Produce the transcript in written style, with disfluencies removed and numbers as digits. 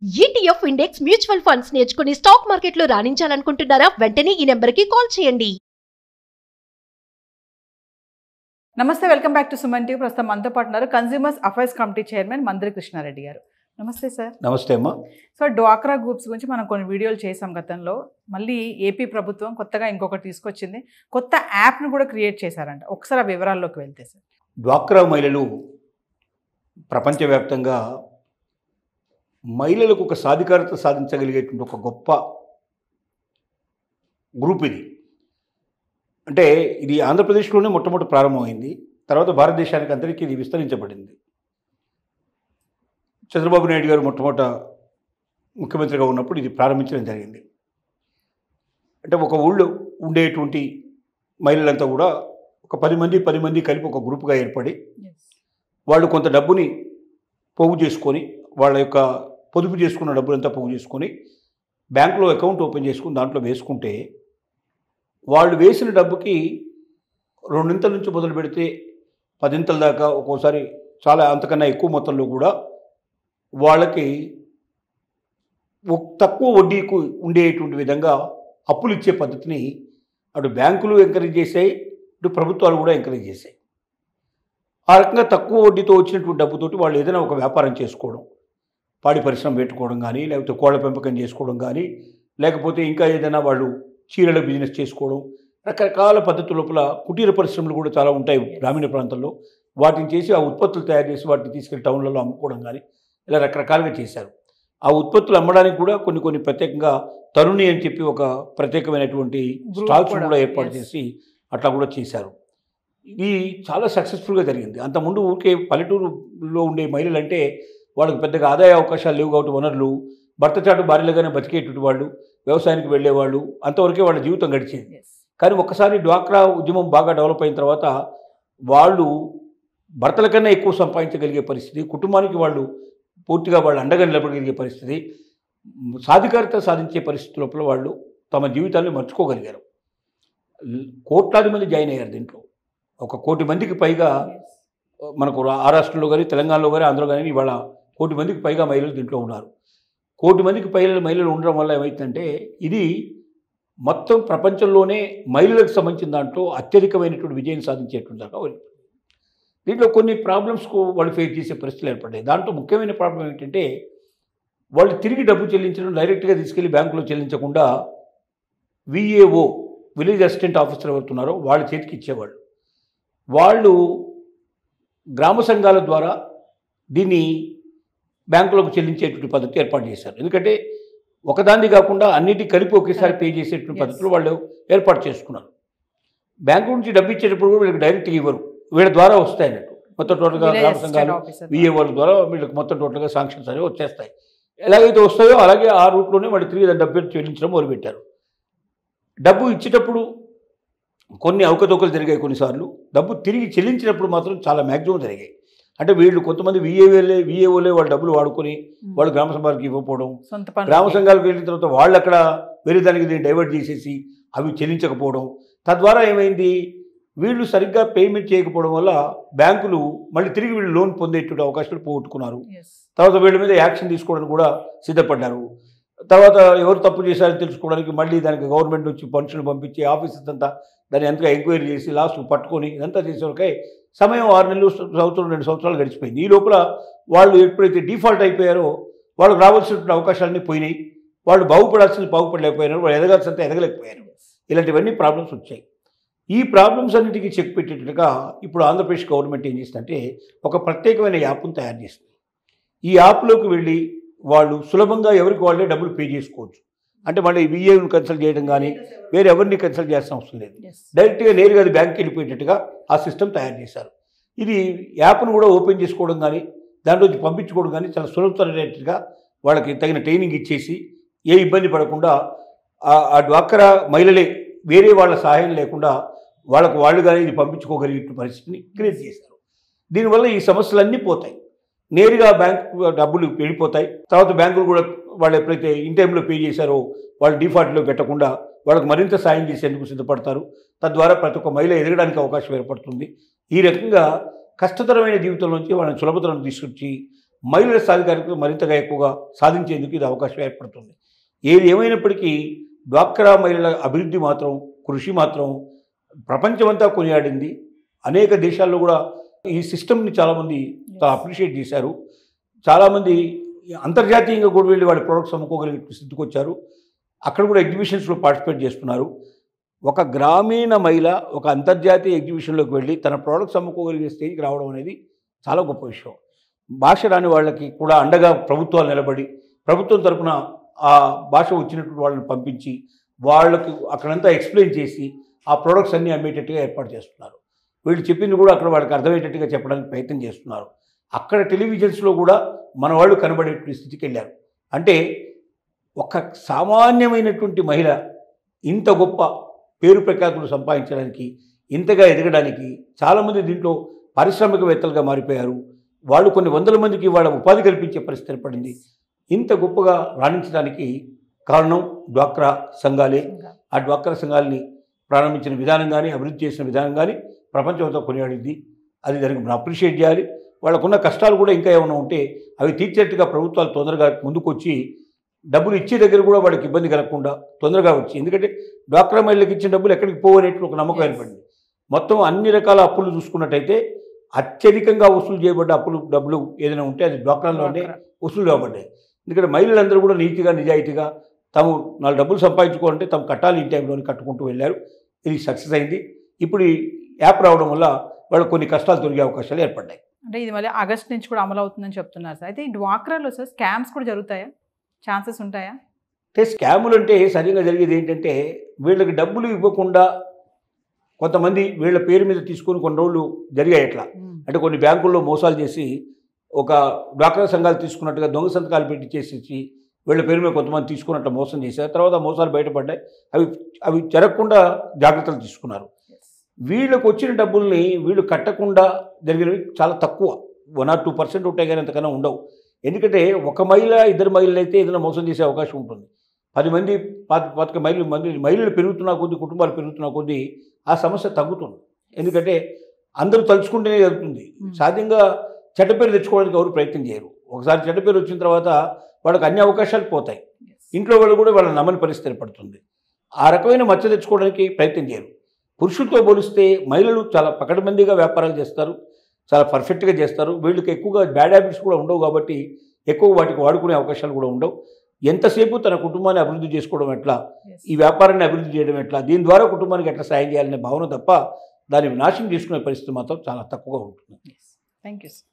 ETF index mutual funds నేర్చుకుని stock మార్కెట్లో రాణించాలనుకుంటున్నారా? వెంటనే ఈ నెంబర్కి కాల్ చేయండి. నమస్తే, welcome back to Suman TV. ప్రస్తుతం మనతో పాటు ఉన్నారు consumers affairs committee chairman Mandri Krishna Reddy garu. నమస్తే సార్. నమస్తే అమ్మా. సో డ్వాక్రా గ్రూప్స్ గురించి మనం కొన్ని వీడియోలు చేసాం గతంలో. మళ్ళీ ఏపీ ప్రభుత్వం కొత్తగా ఇంకొకటి తీసుకొచ్చింది, కొత్త యాప్ను కూడా క్రియేట్ చేశారంట. ఒకసారి ఆ వివరాల్లోకి వెళ్తే సార్. డ్వాక్రా మహిళలు ప్రపంచవ్యాప్తంగా మహిళలకు ఒక సాధికారత సాధించగలిగేటువంటి ఒక గొప్ప గ్రూప్ ఇది. అంటే ఇది ఆంధ్రప్రదేశ్లోనే మొట్టమొదటి ప్రారంభమైంది. తర్వాత భారతదేశానికి అందరికీ ఇది విస్తరించబడింది. చంద్రబాబు నాయుడు గారు మొట్టమొదట ముఖ్యమంత్రిగా ఉన్నప్పుడు ఇది ప్రారంభించడం జరిగింది. అంటే ఒక ఊళ్ళో ఉండేటువంటి మహిళలంతా కూడా ఒక 10 మంది కలిపి ఒక గ్రూప్గా ఏర్పడి వాళ్ళు కొంత డబ్బుని పోగు చేసుకొని, వాళ్ళ యొక్క పొదుపు చేసుకున్న డబ్బులంతా పోగు చేసుకొని బ్యాంకులో అకౌంట్ ఓపెన్ చేసుకుని దాంట్లో వేసుకుంటే వాళ్ళు వేసిన డబ్బుకి 2 నుంచి మొదలు పెడితే 10 దాకా, ఒక్కోసారి చాలా అంతకన్నా ఎక్కువ మొత్తంలో కూడా వాళ్ళకి తక్కువ వడ్డీకు ఉండేటువంటి విధంగా అప్పులు ఇచ్చే పద్ధతిని అటు బ్యాంకులు ఎంకరేజ్ చేశాయి, ఇటు ప్రభుత్వాలు కూడా ఎంకరేజ్ చేశాయి. ఆ రకంగా తక్కువ వడ్డీతో వచ్చినటువంటి డబ్బుతోటి వాళ్ళు ఏదైనా ఒక వ్యాపారం చేసుకోవడం, పాడి పరిశ్రమ పెట్టుకోవడం కానీ, లేకపోతే కోళ్ళ పెంపకం చేసుకోవడం కానీ, లేకపోతే ఇంకా ఏదైనా వాళ్ళు చీరల బిజినెస్ చేసుకోవడం, రకరకాల పద్ధతుల లోపల కుటీర పరిశ్రమలు కూడా చాలా ఉంటాయి గ్రామీణ ప్రాంతాల్లో. వాటిని చేసి ఆ ఉత్పత్తులు తయారు చేసి వాటిని తీసుకెళ్లి టౌన్లలో అమ్ముకోవడం కానీ, ఇలా రకరకాలుగా చేశారు. ఆ ఉత్పత్తులు అమ్మడానికి కూడా కొన్ని ప్రత్యేకంగా తరుణి అని చెప్పి ఒక ప్రత్యేకమైనటువంటి స్టాల్స్ కూడా ఏర్పాటు చేసి అట్లా కూడా చేశారు. ఇది చాలా సక్సెస్ఫుల్గా జరిగింది. అంతకుముందు ఊరికే పల్లెటూరులో ఉండే మహిళలు అంటే వాళ్ళకి పెద్దగా ఆదాయ అవకాశాలు లేవు కాబట్టి వనరులు, భర్త చాటు భార్యలుగానే బతికేటువంటి వాళ్ళు, వ్యవసాయానికి వెళ్ళేవాళ్ళు, అంతవరకే వాళ్ళ జీవితం గడిచేది. కానీ ఒక్కసారి డ్వాక్రా ఉద్యమం బాగా డెవలప్ అయిన తర్వాత వాళ్ళు భర్తల కన్నా ఎక్కువ సంపాదించగలిగే పరిస్థితి, కుటుంబానికి వాళ్ళు పూర్తిగా వాళ్ళు అండగా నిలబడగలిగే పరిస్థితి, సాధికారత సాధించే పరిస్థితి లోపల వాళ్ళు తమ జీవితాన్ని మర్చుకోగలిగారు. కోట్లాది మంది జాయిన్ అయ్యారు దీంట్లో. 1 కోటి మందికి పైగా మనకు ఆ రాష్ట్రంలో కానీ, తెలంగాణలో కానీ, ఆంధ్రలో కానీ ఇవాళ 1 కోటి మందికి పైగా మహిళలు దీంట్లో ఉన్నారు. 1 కోటి మందికి మహిళలు ఉండడం వల్ల ఏమవుతుందంటే ఇది మొత్తం ప్రపంచంలోనే మహిళలకు సంబంధించిన దాంట్లో అత్యధికమైనటువంటి విజయం సాధించేటువంటి దాకా వెళ్ళిపోయింది. దీంట్లో కొన్ని ప్రాబ్లమ్స్కు వాళ్ళు ఫేస్ చేసే పరిస్థితులు ఏర్పడ్డాయి. దాంట్లో ముఖ్యమైన ప్రాబ్లం ఏంటంటే వాళ్ళు తిరిగి డబ్బు చెల్లించడం, డైరెక్ట్గా తీసుకెళ్లి బ్యాంకులో చెల్లించకుండా విఏఓ, విలేజ్ అసిస్టెంట్ ఆఫీసర్ ఎవరుతున్నారో వాళ్ళ చేతికి ఇచ్చేవాళ్ళు. వాళ్ళు గ్రామ సంఘాల ద్వారా దీన్ని బ్యాంకులకు చెల్లించేటువంటి పద్ధతి ఏర్పాటు చేశారు. ఎందుకంటే ఒకదాన్ని కాకుండా అన్నిటికీ కలిపి ఒకేసారి పే చేసేటువంటి పద్ధతులు వాళ్ళు ఏర్పాటు చేసుకున్నారు. బ్యాంకు నుంచి డబ్బు ఇచ్చేటప్పుడు కూడా వీళ్ళకి డైరెక్ట్గా ఇవ్వరు, వీళ్ళ ద్వారా వస్తాయి అన్నట్టు. మొత్తం టోటల్గా గ్రామ సంఘాలు విఏఓల ద్వారా వీళ్ళకి మొత్తం టోటల్గా శాంక్షన్స్ అనేవి వచ్చేస్తాయి. ఎలాగైతే వస్తాయో అలాగే ఆ రూట్లోనే వాళ్ళు తిరిగి డబ్బు చెల్లించడం మొదలుపెట్టారు. డబ్బు ఇచ్చేటప్పుడు కొన్ని అవకతవకలు జరిగాయి, కొన్నిసార్లు డబ్బు తిరిగి చెల్లించినప్పుడు మాత్రం చాలా మ్యాక్సిమం జరిగాయి. అంటే వీళ్ళు కొంతమంది విఏఓలే వాళ్ళ డబ్బులు వాడుకొని వాళ్ళు గ్రామ సంఘాలకు ఇవ్వకపోవడం, గ్రామ సంఘాలకు వెళ్ళిన తర్వాత వాళ్ళు అక్కడ వేరే దానికి దీన్ని డైవర్ట్ చేసేసి అవి చెల్లించకపోవడం, తద్వారా ఏమైంది వీళ్ళు సరిగ్గా పేమెంట్ చేయకపోవడం వల్ల బ్యాంకులు మళ్ళీ తిరిగి వీళ్ళు లోన్ పొందేటువంటి అవకాశాలు పోగొట్టుకున్నారు. తర్వాత వీళ్ళ మీద యాక్షన్ తీసుకోవడానికి కూడా సిద్ధపడ్డారు. తర్వాత ఎవరు తప్పు చేశారని తెలుసుకోవడానికి మళ్ళీ దానికి గవర్నమెంట్ నుంచి పర్మిషన్ పంపించి ఆఫీసర్స్ అంతా దాన్ని ఎంతగా ఎంక్వైరీ చేసి లాస్ట్ పట్టుకొని ఇదంతా చేసేవరకై సమయం 6 నెలలు, సంవత్సరం, 2 సంవత్సరాలు గడిచిపోయింది. ఈ లోపల వాళ్ళు ఎప్పుడైతే డిఫాల్ట్ అయిపోయారో వాళ్ళకు రావాల్సినటువంటి అవకాశాలన్నీ పోయినాయి. వాళ్ళు బాగుపడలేకపోయినారు, వాళ్ళు ఎదగాల్సినంత ఎదగలేకపోయారు. ఇలాంటివన్నీ ప్రాబ్లమ్స్ వచ్చాయి. ఈ ప్రాబ్లమ్స్ అన్నిటికీ చెక్ పెట్టేట్టుగా ఇప్పుడు ఆంధ్రప్రదేశ్ గవర్నమెంట్ ఏం చేస్తుందంటే ఒక ప్రత్యేకమైన యాప్ను తయారు చేస్తుంది. ఈ యాప్లోకి వెళ్ళి వాళ్ళు సులభంగా ఎవరికి వాళ్ళే డబ్బులు పే చేసుకోవచ్చు. అంటే మళ్ళీ విఏను కన్సల్ట్ చేయడం కానీ వేరే ఎవరిని కన్సల్ట్ చేయాల్సిన అవసరం లేదు. డైరెక్ట్గా నేరుగా అది బ్యాంక్కి వెళ్ళిపోయేటట్టుగా ఆ సిస్టమ్ తయారు చేశారు. ఇది యాప్ను కూడా ఓపెన్ చేసుకోవడం కానీ దాంట్లో పంపించుకోవడం కానీ చాలా సులభతరైనట్టుగా వాళ్ళకి తగిన ట్రైనింగ్ ఇచ్చేసి ఏ ఇబ్బంది పడకుండా ఆ డ్వాక్రా మహిళలే వేరే వాళ్ళ సహాయం లేకుండా వాళ్ళు కానీ ఇది పంపించుకోగలిగే పరిస్థితిని క్రియేట్ చేశారు. దీనివల్ల ఈ సమస్యలన్నీ పోతాయి. నేరుగా బ్యాంకు డబ్బులు వెళ్ళిపోతాయి. తర్వాత బ్యాంకులు కూడా వాళ్ళు ఎప్పుడైతే ఇన్ టైంలో పే చేశారో వాళ్ళు డిఫాల్ట్లో పెట్టకుండా వాళ్ళకు మరింత సాయం చేసేందుకు సిద్ధపడతారు. తద్వారా ప్రతి ఒక్క మహిళ ఎదగడానికి అవకాశం ఏర్పడుతుంది. ఈ రకంగా కష్టతరమైన జీవితం నుంచి వాళ్ళని సులభతరం తీసుకొచ్చి మహిళల సాధికారికత మరింతగా ఎక్కువగా సాధించేందుకు ఇది అవకాశం ఏర్పడుతుంది. ఏది ఏమైనప్పటికీ డ్వాక్రా మహిళల అభివృద్ధి మాత్రం, కృషి మాత్రం ప్రపంచమంతా కొనియాడింది. అనేక దేశాల్లో కూడా ఈ సిస్టమ్ని చాలామంది అప్రిషియేట్ చేశారు. చాలామంది అంతర్జాతీయంగా కూడా వెళ్ళి వాళ్ళ ప్రొడక్ట్స్ అమ్ముకోగలిగే స్థితికి వచ్చారు. అక్కడ కూడా ఎగ్జిబిషన్స్లో పార్టిసిపేట్ చేస్తున్నారు. ఒక గ్రామీణ మహిళ ఒక అంతర్జాతీయ ఎగ్జిబిషన్లోకి వెళ్ళి తన ప్రోడక్ట్స్ అమ్ముకోగలిగే స్టేజ్కి రావడం అనేది చాలా గొప్ప విషయం. భాష రాని వాళ్ళకి కూడా అండగా ప్రభుత్వాలు నిలబడి ప్రభుత్వం తరపున ఆ భాష వచ్చినటువంటి వాళ్ళని పంపించి వాళ్ళకి అక్కడంతా ఎక్స్ప్లెయిన్ చేసి ఆ ప్రోడక్ట్స్ అన్నీ అమ్మేటట్టుగా ఏర్పాటు చేస్తున్నారు. వీళ్ళు చెప్పింది కూడా అక్కడ వాళ్ళకి అర్థమయ్యేటట్టుగా చెప్పడానికి ప్రయత్నం చేస్తున్నారు. అక్కడ టెలివిజన్స్లో కూడా మన వాళ్ళు కనబడేటువంటి స్థితికి వెళ్ళారు. అంటే ఒక సామాన్యమైనటువంటి మహిళ ఇంత గొప్ప పేరు ప్రఖ్యాతులు సంపాదించడానికి, ఇంతగా ఎదగడానికి చాలామంది దీంట్లో పారిశ్రామికవేత్తలుగా మారిపోయారు. వాళ్ళు కొన్ని వందల మందికి వాళ్ళ ఉపాధి కల్పించే పరిస్థితి ఏర్పడింది. ఇంత గొప్పగా రాణించడానికి కారణం డ్వాక్రా సంఘాలే. ఆ డ్వాక్రా సంఘాలని ప్రారంభించిన విధానం కానీ, అభివృద్ధి చేసిన విధానం కానీ ప్రపంచంతో కొనియాడింది. అది దానికి మనం అప్రిషియేట్ చేయాలి. వాళ్ళకున్న కష్టాలు కూడా ఇంకా ఏమైనా ఉంటే అవి తీర్చేట్టుగా ప్రభుత్వాలు తొందరగా ముందుకొచ్చి డబ్బులు ఇచ్చే దగ్గర కూడా వాళ్ళకి ఇబ్బంది కలగకుండా తొందరగా వచ్చి, ఎందుకంటే డ్వాక్రా మహిళలకు ఇచ్చిన డబ్బులు ఎక్కడికి పోవనేట్లు ఒక నమ్మకం ఏర్పడింది. మొత్తం అన్ని రకాల అప్పులు చూసుకున్నట్టయితే అత్యధికంగా వసూలు చేయబడ్డ డబ్బులు ఏదైనా ఉంటే అది డ్వాక్రాలోనే వసూలు కాబడ్డాయి. ఎందుకంటే మహిళలందరూ కూడా నీతిగా నిజాయితీగా తాము 4 డబ్బులు సంపాదించుకోవాలంటే తాము కట్టాలి ఈ టైంలోని కట్టుకుంటూ వెళ్ళారు. ఇది సక్సెస్ అయింది. ఇప్పుడు ఈ యాప్ రావడం వల్ల వాళ్ళకు కొన్ని కష్టాలు తొలగే అవకాశాలు ఏర్పడ్డాయి. అంటే ఇది మళ్ళీ ఆగస్ట్ నుంచి కూడా అమలు అవుతుందని చెప్తున్నారు సార్. అయితే ఈ డ్వాక్రాలో సార్ స్కామ్స్ కూడా జరుగుతాయా? ఛాన్సెస్ ఉంటాయా? అంటే స్కాములు అంటే సరిగ్గా జరిగేది ఏంటంటే వీళ్ళకి డబ్బులు ఇవ్వకుండా కొంతమంది వీళ్ళ పేరు మీద తీసుకొని కొన్ని రోజులు జరిగాయి. ఎట్లా అంటే కొన్ని బ్యాంకుల్లో మోసాలు చేసి ఒక డ్వాక్రా సంఘాలు తీసుకున్నట్టుగా దొంగ సంతకాలు పెట్టి చేసేసి వీళ్ళ పేరు మీద కొంతమంది తీసుకున్నట్టు మోసం చేశారు. తర్వాత మోసాలు బయటపడ్డాయి. అవి జరగకుండా జాగ్రత్తలు తీసుకున్నారు. వీళ్ళకు వచ్చిన డబ్బుల్ని వీళ్ళు కట్టకుండా జరిగినవి చాలా తక్కువ, 1 or 2% ఉంటాయి కానీ అంతకన్నా ఉండవు. ఎందుకంటే ఒక మహిళ 2 మహిళలు అయితే ఏదైనా మోసం చేసే అవకాశం ఉంటుంది. 10 మంది 25 మహిళలు పెరుగుతున్న కొద్దీ, కుటుంబాలు పెరుగుతున్న కొద్దీ ఆ సమస్య తగ్గుతుంది. ఎందుకంటే అందరూ తలుచుకుంటేనే జరుగుతుంది. సాధ్యంగా చెడ్డ పేరు తెచ్చుకోవడానికి ఎవరు ప్రయత్నం చేయరు. ఒకసారి చెడ్డ పేరు వచ్చిన తర్వాత వాళ్ళకి అన్ని అవకాశాలు పోతాయి. ఇంట్లో వాళ్ళు కూడా వాళ్ళని నమ్మని పరిస్థితి ఏర్పడుతుంది. ఆ రకమైన మచ్చ తెచ్చుకోవడానికి ప్రయత్నం చేయరు. పురుషులతో పోలిస్తే మహిళలు చాలా పకడ్బందీగా వ్యాపారాలు చేస్తారు, చాలా పర్ఫెక్ట్గా చేస్తారు. వీళ్ళకి ఎక్కువగా బ్యాడ్ హ్యాబిట్స్ కూడా ఉండవు కాబట్టి ఎక్కువ వాటికి వాడుకునే అవకాశాలు కూడా ఉండవు. ఎంతసేపు తన కుటుంబాన్ని అభివృద్ధి చేసుకోవడం ఎట్లా, ఈ వ్యాపారాన్ని అభివృద్ధి చేయడం ఎట్లా, దీని ద్వారా కుటుంబానికి ఎట్లా సాయం చేయాలనే భావన తప్ప దాన్ని నాశనం చేసుకునే పరిస్థితి మాత్రం చాలా తక్కువగా ఉంటుంది. Thank you sir.